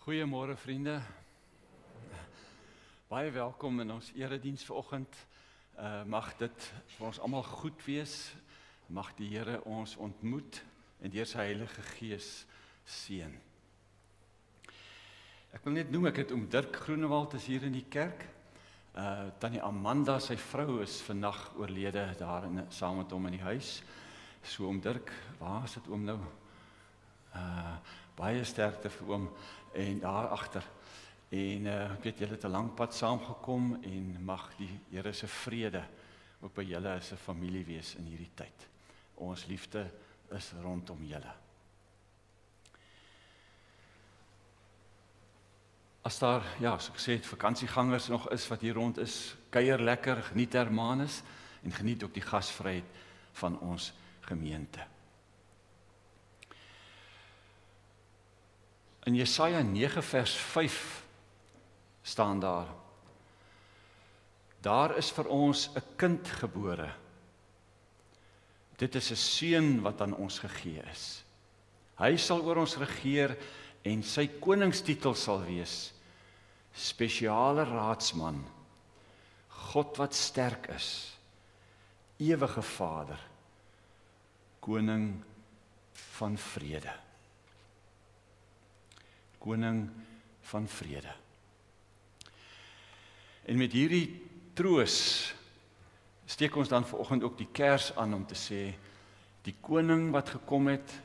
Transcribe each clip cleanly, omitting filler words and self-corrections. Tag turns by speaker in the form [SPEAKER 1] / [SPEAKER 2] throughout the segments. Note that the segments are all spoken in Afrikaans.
[SPEAKER 1] Goeiemôre vriende. Baie welkom in ons erediens vanoggend. Mag dit vir ons almal goed wees. Mag die Here ons ontmoet en deur sy Heilige Gees seën. Ek wil net noem, ek het oom Dirk Groenewald is hier in die kerk. Tannie Amanda, sy vrou, is vandag oorlede daar saam met hom in die huis. So oom Dirk, waar is dit oom nou? Baie sterkte vir oom en daar agter. En ek weet julle het 'n lang pad saamgekom en mag die Here se vrede ook by julle as 'n familie wees in hierdie tyd. Ons liefde is rondom julle. As daar, ja, soos ek sê, vakansiegangers nog is wat hier rond is, kuier lekker, geniet Hermanus en geniet ook die gasvryheid van ons gemeente. In Jesaja 9 vers 5 staan daar: Daar is vir ons 'n kind gebore. Dit is 'n seun wat aan ons gegee is. Hy sal oor ons regeer en sy koningstitel sal wees: Spesiale Raadsman, God wat sterk is, Ewige Vader, Koning van vrede. Koning van vrede. En met hierdie troos steek ons dan vanoggend ook die kers aan om te sê, die koning wat gekom het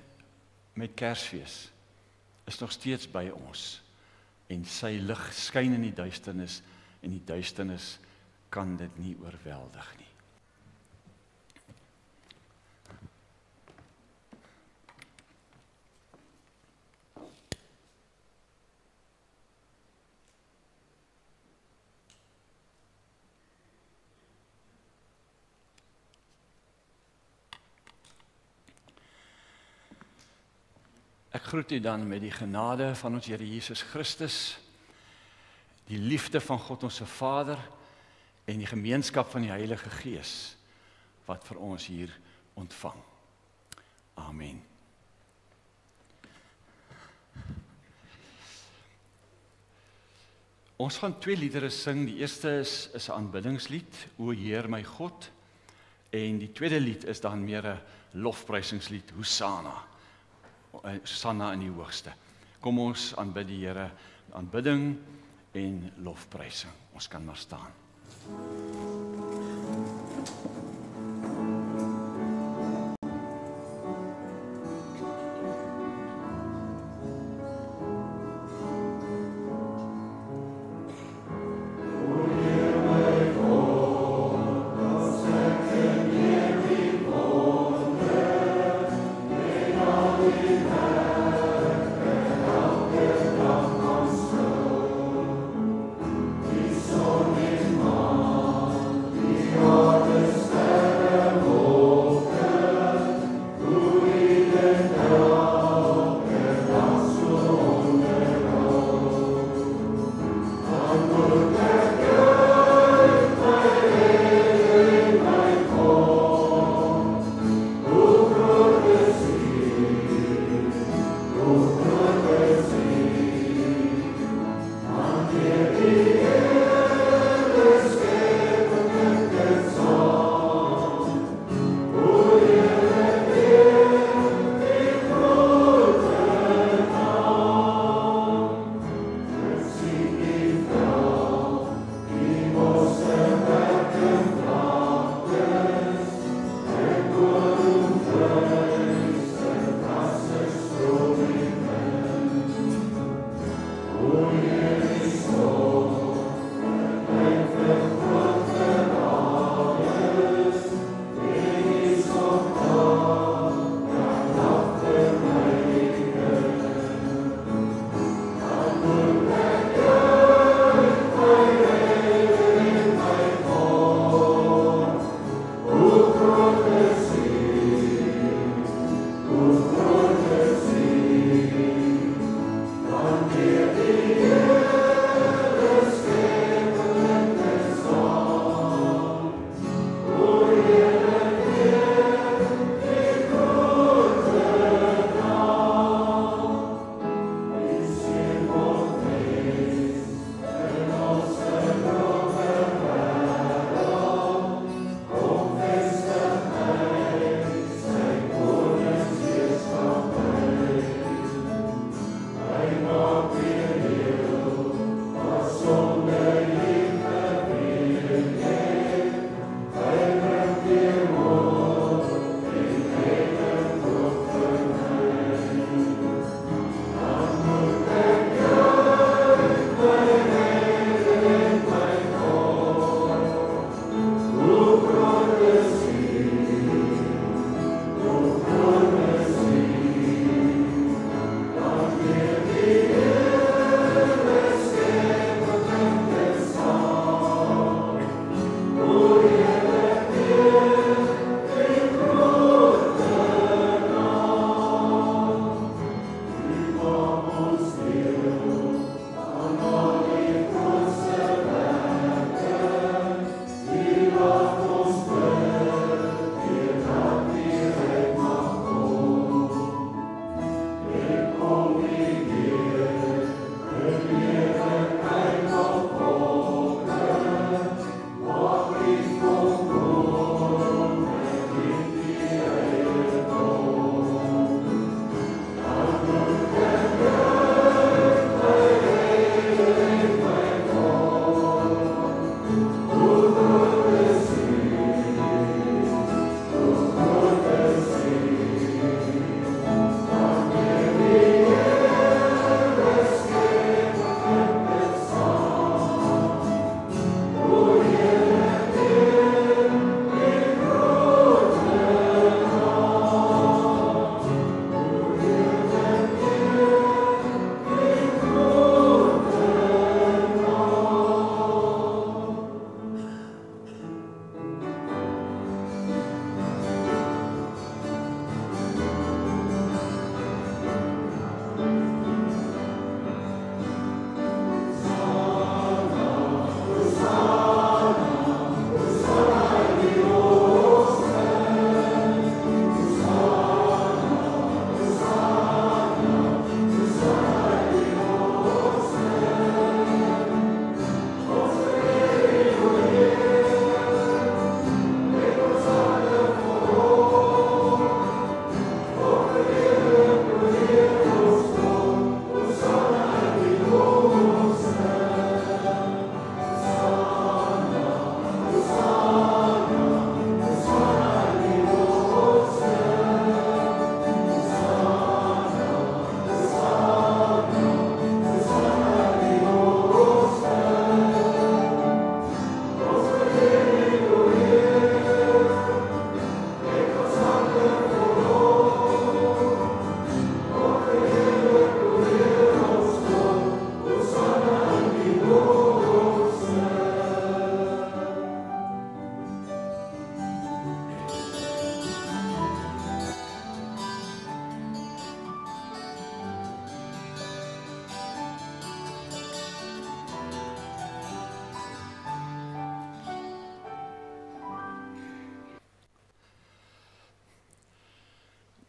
[SPEAKER 1] met Kersfees is nog steeds by ons en sy lig skyn in die duisternis en die duisternis kan dit nie oorweldig nie. Ek groet u dan met die genade van ons Here Jesus Christus, die liefde van God ons Vader en die gemeenskap van die Heilige Gees wat vir ons hier ontvang. Amen. Ons gaan 2 liedere sing. Die eerste is 'n aanbiddingslied, O Heer my God, en die tweede lied is dan meer 'n lofprysingslied, Hosanna. Hosanna in die hoogste. Kom ons aanbid die Here, aanbidding en lofprysing. Ons kan maar staan.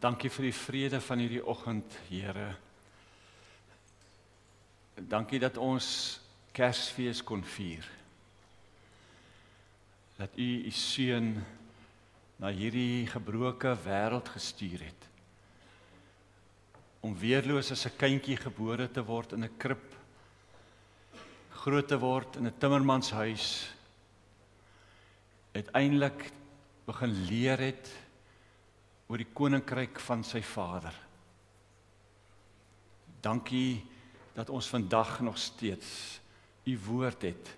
[SPEAKER 1] Dankie vir die vrede van hierdie oggend, Here. Dankie dat ons Kersfees kon vier. Dat U U seun na hierdie gebroke wêreld gestuur het. Om weerloos as 'n kindjie gebore te word in 'n krib, groot te word in 'n timmermanshuis, uiteindelik begin leer het oor die koninkryk van sy Vader. Dankie dat ons vandag nog steeds U woord het,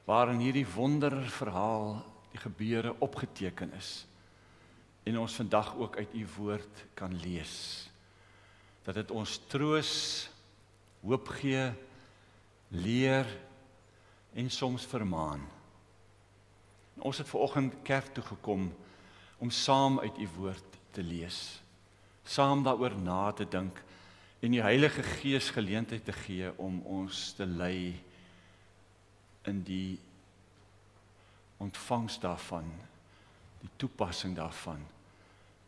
[SPEAKER 1] waarin hierdie wonderverhaal, die gebeure opgeteken is, en ons vandag ook uit U woord kan lees. Dat dit ons troos, hoop gee, leer en soms vermaan. En ons het vanoggend kerk toe gekom om saam uit U woord te lees, saam daaroor na te dink en die Heilige Gees geleentheid te gee om ons te lei in die ontvangs daarvan, die toepassing daarvan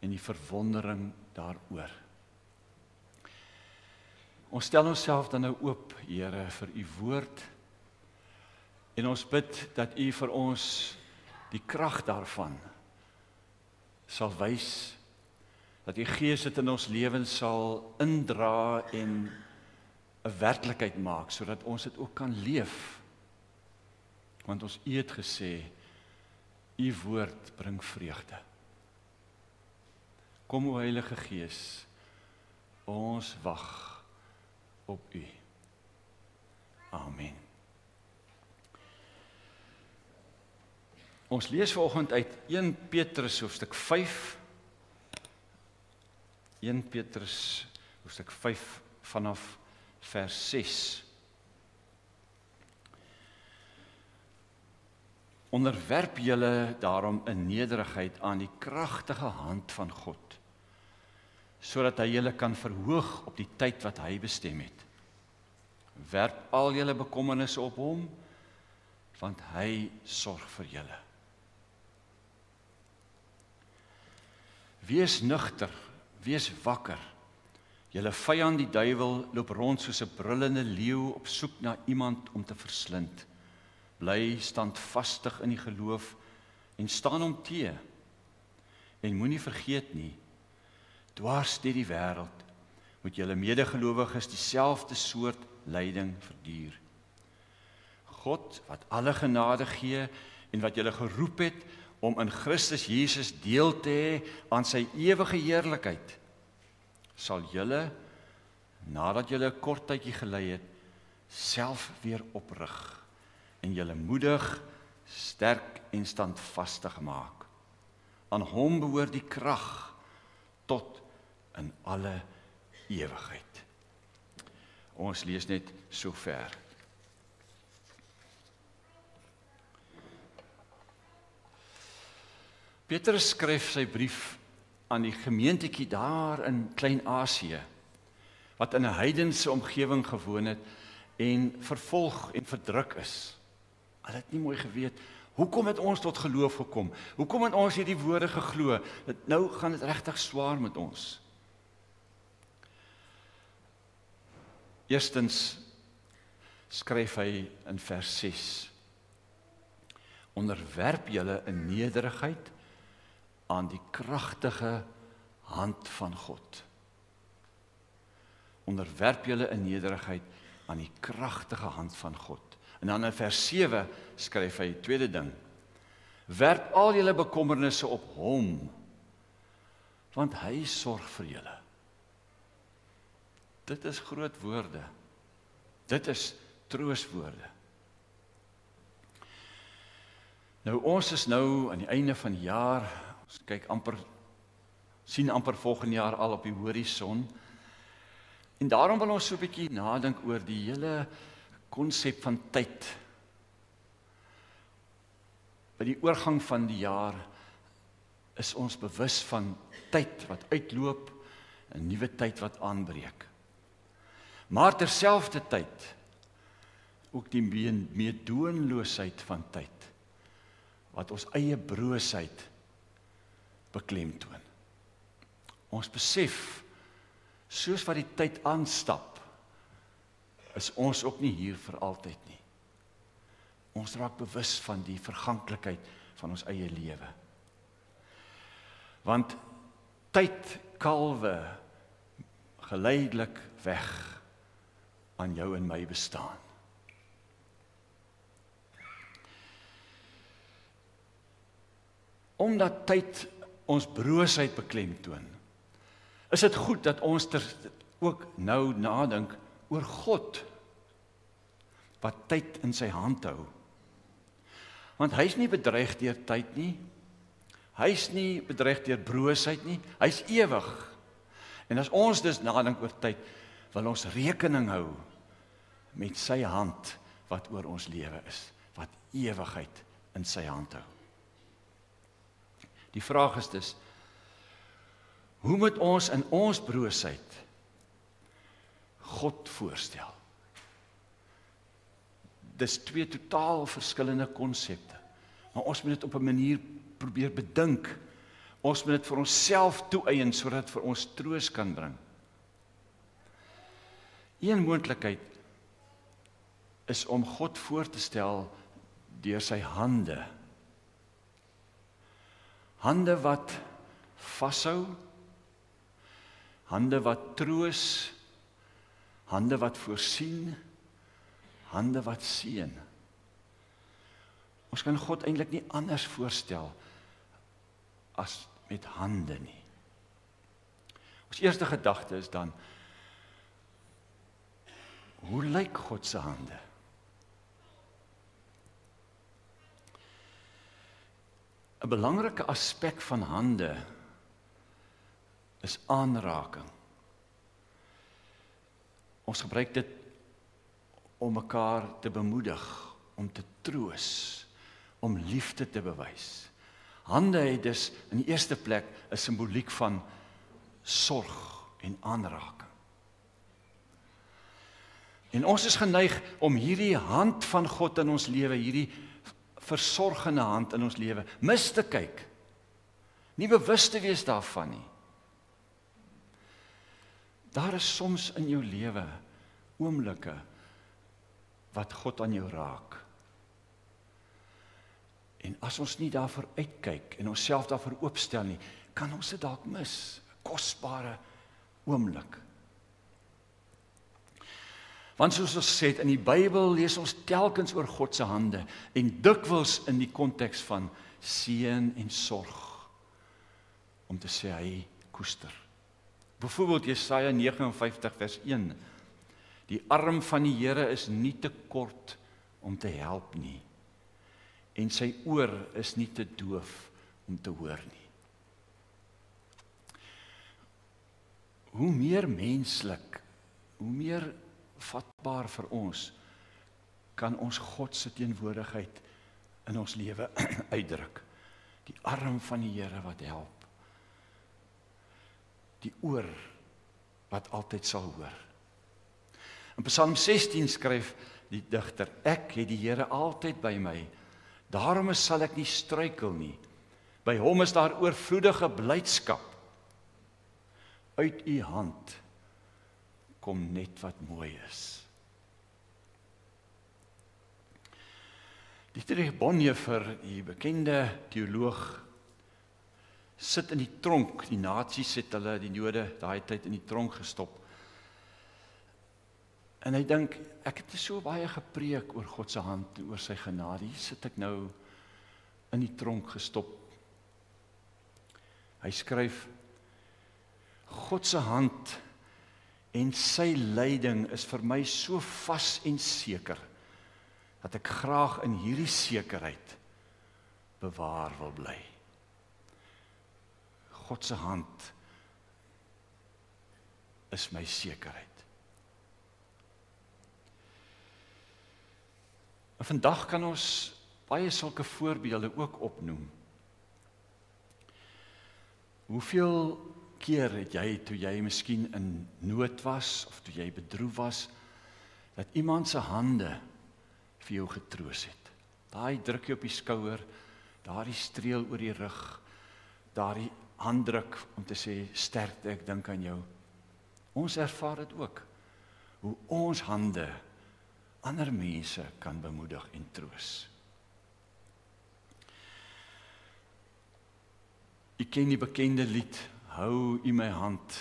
[SPEAKER 1] en die verwondering daaroor. Ons stel onsself dan nou oop, Here, vir U woord en ons bid dat U vir ons die krag daarvan sal wys, dat die Gees dit in ons lewens sal indra en 'n werklikheid maak, sodat ons dit ook kan leef. Want ons U het gesê, U woord bring vreugde. Kom, o Heilige Gees, ons wag op U. Amen. Ons lees vanoggend uit 1 Petrus hoofstuk 5. 1 Petrus hoofstuk 5 vanaf vers 6. Onderwerp julle daarom in nederigheid aan die kragtige hand van God, sodat hy julle kan verhoog op die tyd wat hy bestem het. Werp al julle bekommernisse op hom, want hy sorg vir julle. Wees nugter, wees wakker. Julle vyand die duiwel loop rond soos 'n brullende leeu op soek na iemand om te verslind. Bly standvastig in die geloof en staan hom te. En moenie vergeet nie, dwars deur die wêreld moet julle medegelowiges dieselfde soort lyding verduur. God wat alle genade gee en wat julle geroep het om in Christus Jesus deel te hê aan sy ewige heerlikheid, sal julle, nadat julle 'n kort tydjie gelei het, self weer oprig en julle moedig, sterk en standvastig maak. Aan hom behoort die krag tot in alle ewigheid. Ons lees net so ver. Petrus skryf sy brief aan die gemeentetjie daar in Klein-Asië, wat in 'n heidense omgewing gewoon het en vervolg en verdruk is. Hulle het nie mooi geweet, hoekom het ons tot geloof gekom? Hoekom het ons hierdie woorde geglo? Nou gaan dit regtig swaar met ons. Eerstens skryf hy in vers 6, onderwerp julle in nederigheid aan die kragtige hand van God. Onderwerp julle in nederigheid aan die kragtige hand van God. En dan in vers 7 skryf hy die tweede ding, werp al julle bekommernisse op hom, want hy sorg vir julle. Dit is groot woorde. Dit is troostwoorde. Nou ons is nou aan die einde van die jaar, ons kyk sien amper volgende jaar al op die horison. En daarom wil ons so 'n bietjie nadink oor die hele konsep van tyd. By die oorgang van die jaar is ons bewus van tyd wat uitloop, 'n nuwe tyd wat aanbreek. Maar terselfdertyd ook die meedoenloosheid van tyd, wat ons eie broosheid beklemtoon. Ons besef, soos wat die tyd aanstap, is ons ook nie hier vir altyd nie. Ons raak bewus van die verganklikheid van ons eie lewe. Want tyd kalwe geleidelik weg aan jou en my bestaan. Omdat tyd ons broosheid beklemtoon, is dit goed dat ons ook nou nadink oor God, wat tyd in sy hand hou. Want hy is nie bedreig deur tyd nie, hy is nie bedreig deur broosheid nie, hy is ewig. En as ons dus nadink oor tyd, wil ons rekening hou met sy hand wat oor ons lewe is, wat ewigheid in sy hand hou. Die vraag is dus, hoe moet ons in ons broosheid God voorstel? Dis twee totaal verskillende konsepte, maar ons moet dit op 'n manier probeer bedink. Ons moet dit vir onsself toeëien, sodat dit vir ons troos kan bring. Een moontlikheid is om God voor te stel deur sy hande. Hande wat vashou, hande wat troos, hande wat voorsien, hande wat seën. Ons kan God eintlik nie anders voorstel as met hande nie. Ons eerste gedagte is dan, hoe lyk God se hande? ‘n belangrike aspek van hande is aanraking. Ons gebruik dit om mekaar te bemoedig, om te troos, om liefde te bewys. Hande het dus in die eerste plek 'n simboliek van sorg en aanraking. En ons is geneig om hierdie hand van God in ons lewe, hierdie versorgende hand in ons lewe, mis te kyk. Nie bewus te wees daarvan nie. Daar is soms in jou lewe oomblikke wat God aan jou raak. En as ons nie daarvoor uitkyk en onsself daarvoor oopstel nie, kan ons dit dalk mis. 'n Kosbare oomblik. Want soos ons sê, in die Bybel lees ons telkens oor God se hande en dikwels in die konteks van seën en sorg. Om te sê hy koester. Byvoorbeeld Jesaja 59 vers 1. Die arm van die Here is nie te kort om te help nie. En sy oor is nie te doof om te hoor nie. Hoe meer menslik, hoe meer vatbaar vir ons, kan ons God se teenwoordigheid in ons lewe uitdruk. Die arm van die Here wat help. Die oor wat altyd sal hoor. In Psalm 16 skryf die digter, ek het die Here altyd by my, daarom sal ek nie struikel nie. By hom is daar oorvloedige blydskap. Uit u hand kom net wat mooi is. Dietrich Bonhoeffer, die bekende teoloog, sit in die tronk. Die Nasies het hulle, die Jode, daai tyd in die tronk gestop. En hy dink, ek het so baie gepreek oor God se hand en oor sy genade. Hier sit ek nou in die tronk gestop. Hy skryf, God se hand en sy leiding is vir my so vas en seker, dat ek graag in hierdie sekerheid bewaar wil bly. God se hand is my sekerheid. En vandag kan ons baie sulke voorbeelde ook opnoem. Hoeveel keer het jy, toe jy miskien in nood was, of toe jy bedroef was, dat iemand se hande vir jou getroos het? Daai drukkie op die skouer, daardie streel oor die rug, daardie handdruk om te sê, sterkte, ek dink aan jou. Ons ervaar dit ook, hoe ons hande ander mense kan bemoedig en troos. U ken die bekende lied, hou u my hand,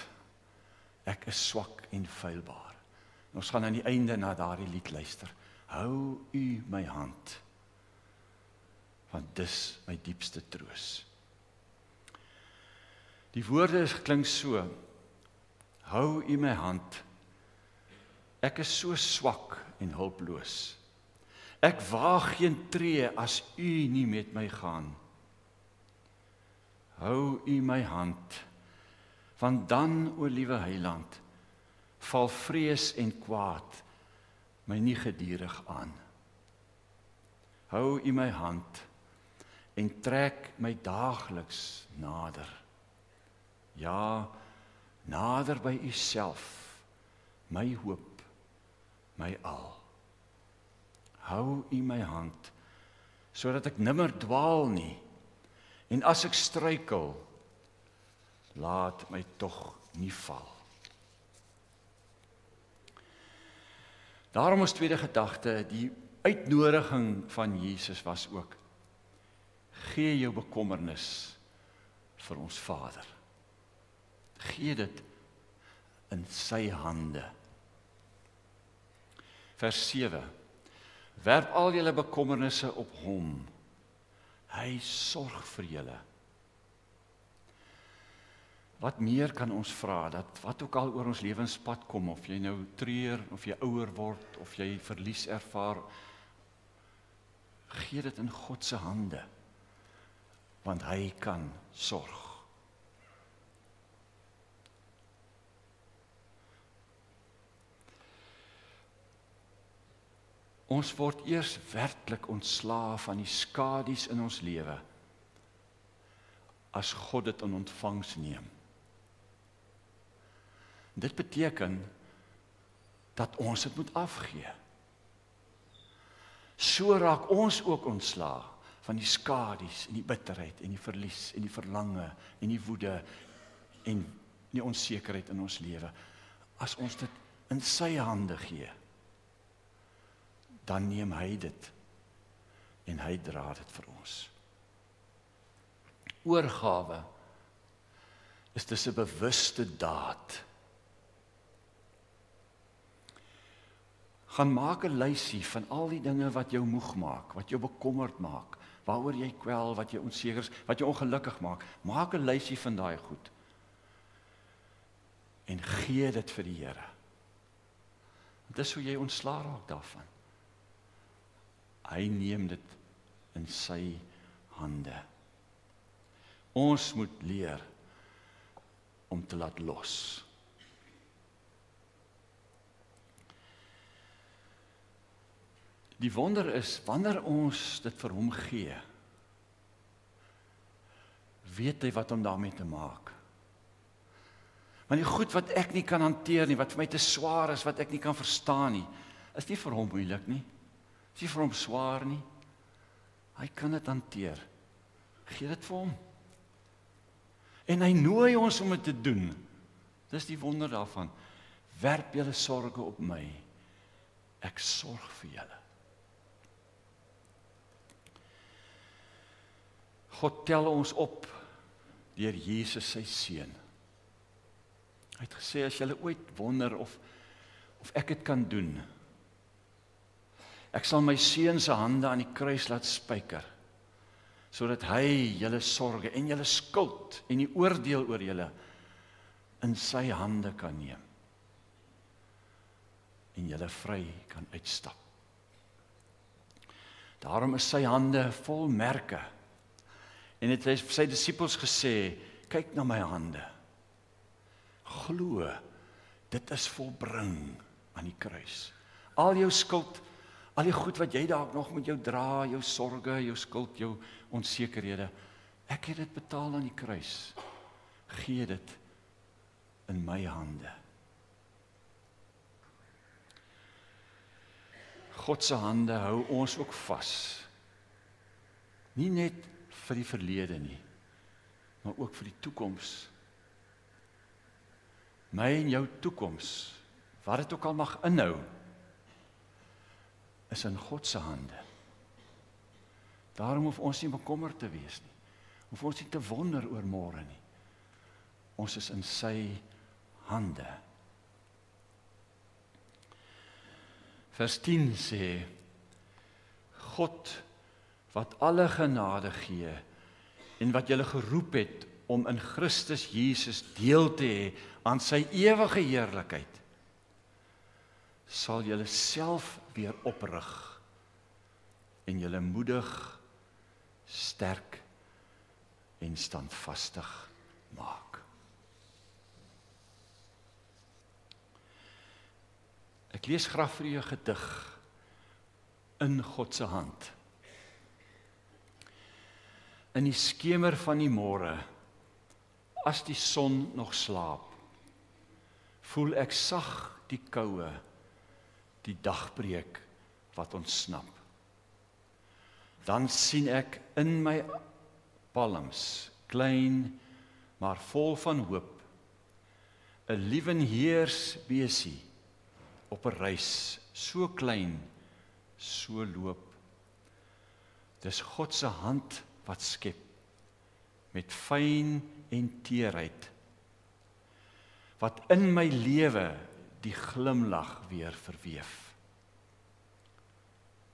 [SPEAKER 1] ek is swak en feilbaar. Ons gaan aan die einde na daardie lied luister. Hou u my hand, want dis my diepste troos. Die woorde klink so, hou u my hand, ek is so swak en hulploos. Ek waag geen tree as u nie met my gaan. Hou u my hand, want dan, o liewe Heiland, val vrees en kwaad my nie gedurig aan. Hou u my hand en trek my daagliks nader. Ja, nader by u self, my hoop, my al. Hou u my hand, sodat ek nimmer dwaal nie, en as ek struikel, laat my tog nie val. Daarom ons tweede gedagte, die uitnodiging van Jesus was ook, gee jou bekommernis vir ons Vader. Gee dit in sy hande. Vers 7, werp al julle bekommernisse op hom. Hy sorg vir julle. Wat meer kan ons vra, dat wat ook al oor ons lewenspad kom, of jy nou treur, of jy ouer word, of jy verlies ervaar, gee dit in God se hande, want hy kan sorg. Ons word eers werklik ontslae van die skadies in ons lewe, as God dit in ontvangs neem. Dit beteken dat ons dit moet afgee. So raak ons ook ontslae van die skadies en die bitterheid en die verlies en die verlange en die woede en die onsekerheid in ons lewe. As ons dit in sy hande gee, dan neem hy dit en hy dra dit vir ons. Oorgawe is dis 'n bewuste daad. Gaan maak 'n lysie van al die dinge wat jou moeg maak, wat jou bekommerd maak, waaroor jy kwel, wat jy onseker is, wat jou ongelukkig maak. Maak 'n lysie van daai goed en gee dit vir die Here. Dit is hoe jy ontslae raak daarvan. Hy neem dit in sy hande. Ons moet leer om te laat los. Die wonder is, wanneer ons dit vir hom gee, weet hy wat om daarmee te maak. Want die goed wat ek nie kan hanteer nie, wat vir my te swaar is, wat ek nie kan verstaan nie, is nie vir hom moeilik nie. Is nie vir hom swaar nie. Hy kan dit hanteer. Gee dit vir hom. En hy nooi ons om dit te doen. Dis die wonder daarvan. Werp julle sorge op my. Ek sorg vir julle. God tel ons op deur Jesus sy seun. Hy het gesê, as julle ooit wonder of ek dit kan doen, ek sal my seun se hande aan die kruis laat spyker, sodat hy julle sorge en julle skuld en die oordeel oor julle in sy hande kan neem en julle vry kan uitstap. Daarom is sy hande vol merke. En het hy sy disippels gesê, kyk na my hande. Glo, dit is volbring aan die kruis. Al jou skuld, al die goed wat jy dalk nog met jou dra, jou sorge, jou skuld, jou onsekerhede, ek het dit betaal aan die kruis. Gee dit in my hande. God se hande hou ons ook vas. Nie net vir die verlede nie, maar ook vir die toekoms. My en jou toekoms, wat dit ook al mag inhou, is in God se hande. Daarom hoef ons nie bekommerd te wees nie. Hoef ons nie te wonder oor môre nie. Ons is in sy hande. Vers 10 sê, God wat alle genade gee en wat julle geroep het om in Christus Jesus deel te hê aan sy ewige heerlikheid, sal julle self weer oprig en julle moedig, sterk en standvastig maak. Ek lees graag vir u 'n gedig in God se hand. In die skemer van die môre, as die son nog slaap, voel ek sag die koue, die dagbreek wat ontsnap. Dan sien ek in my palms, klein, maar vol van hoop, 'n liewenheers besie op 'n reis, so klein, so loop. Dis God se hand wat skep, met fyn en teerheid, wat in my lewe die glimlag weer verweef.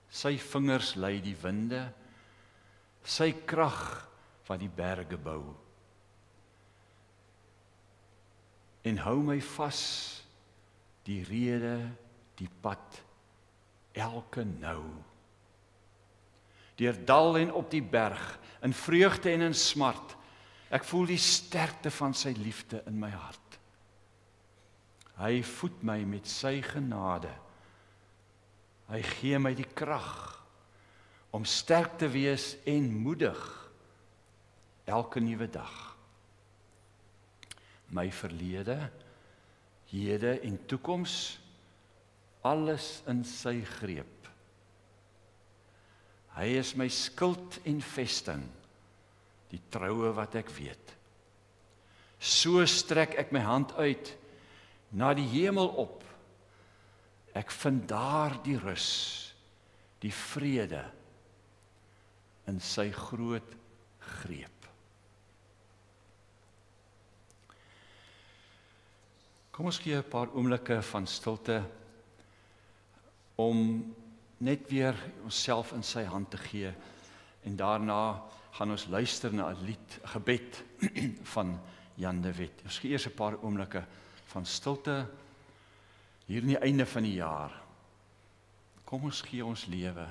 [SPEAKER 1] Sy vingers lei die winde, sy krag wat die berge bou, en hou my vas, die rede, die pad, elke nou. Deur dal en op die berg, in vreugde en in smart, ek voel die sterkte van sy liefde in my hart. Hy voed my met sy genade. Hy gee my die krag om sterk te wees en moedig elke nuwe dag. My verlede, hede en toekoms, alles in sy greep. Hy is my skild en vesting, die troue wat ek weet. So strek ek my hand uit na die hemel op. Ek vind daar die rus, die vrede in sy groot greep. Kom ons gee 'n paar oomblikke van stilte om net weer onsself in sy hand te gee en daarna gaan ons luister na 'n lied, 'n gebed van Jan de Wet. Ons gee eers 'n paar oomblikke van stilte hier aan die einde van die jaar. Kom ons gee ons lewe,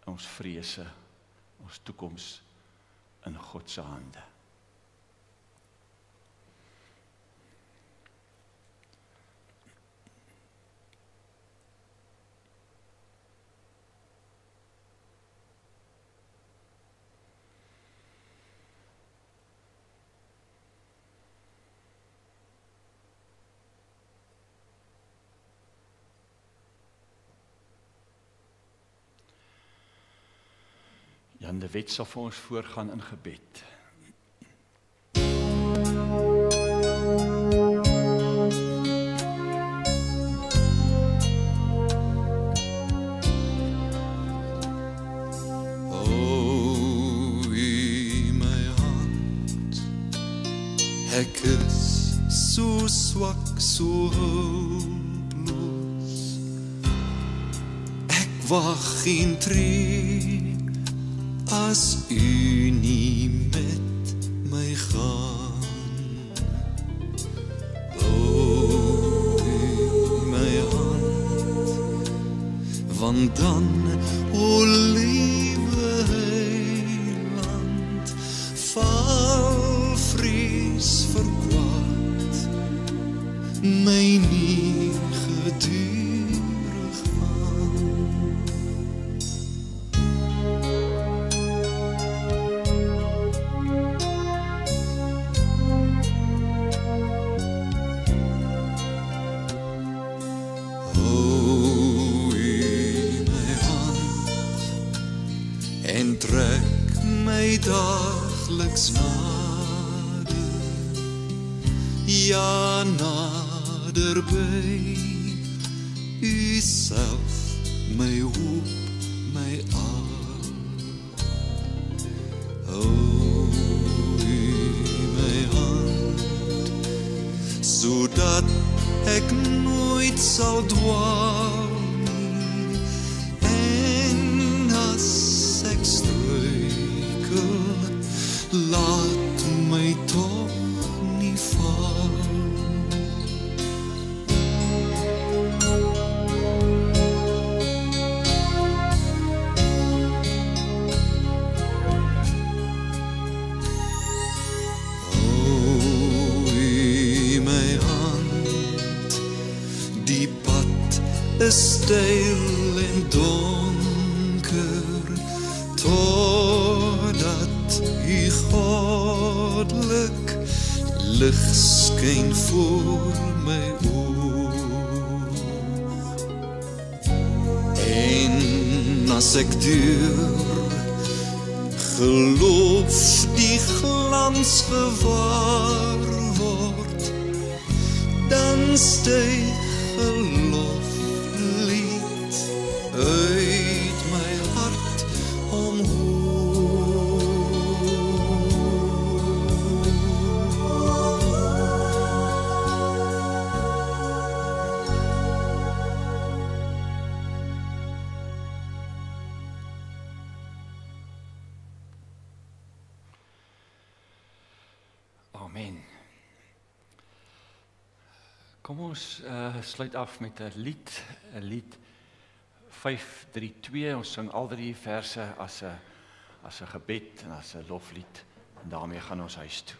[SPEAKER 1] ons vrese, ons toekoms in God se hande. Jan de Wet sal vir ons voorgaan in gebed.
[SPEAKER 2] O, in my hand, ek is so swak, so hulpeloos. Ek wag geen tree, as u nie met my gaan. O, my hand, want dan, o liewe heiland, val vrees verkwaad, my nie gedurig aan. En trek my daglik eks nader, ja naderby, U self my hoop, my al. Hou U my hand, sodat ek nooit sal dwaal nie, en as ek struikel, laat my tog nie val. Steil en donker, totdat U goddelik lig skyn voor my oog. En as ek deur geloof die glans gewaar word, dan styg geloof uit my hart
[SPEAKER 1] Amen. Kom ons sluit af met 'n lied 532. Ons sing al 3 verse as 'n gebed en as 'n loflied, en daarmee gaan ons huis toe.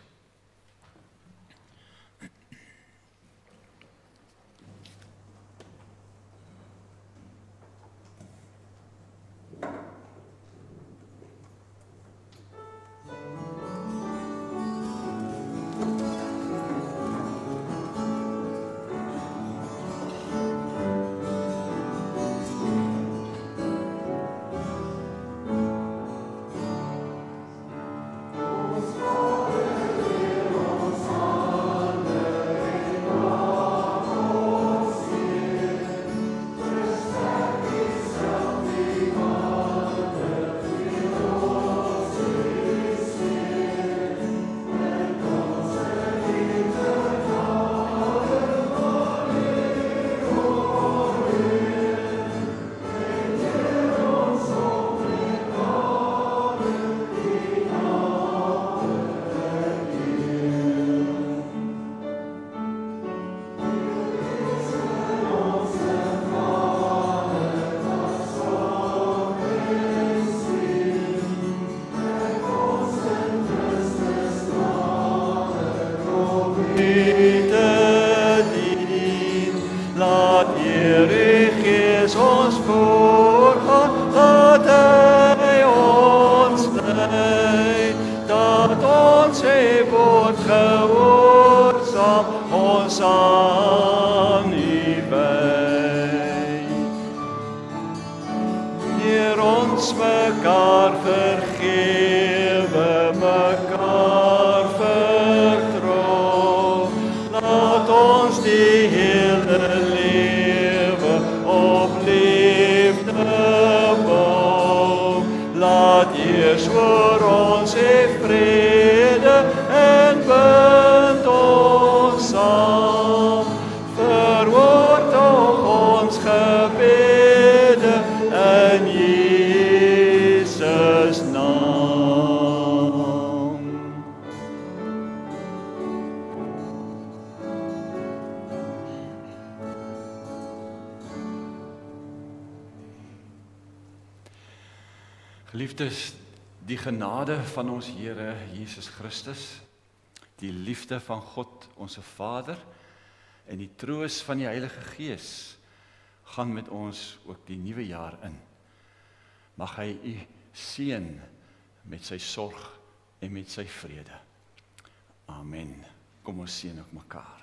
[SPEAKER 1] Geliefdes, die genade van ons Here Jesus Christus, die liefde van God ons Vader en die troos van die Heilige Gees gaan met ons ook die nuwe jaar in. Mag hy u seën met sy sorg en met sy vrede. Amen. Kom ons seën ook mekaar.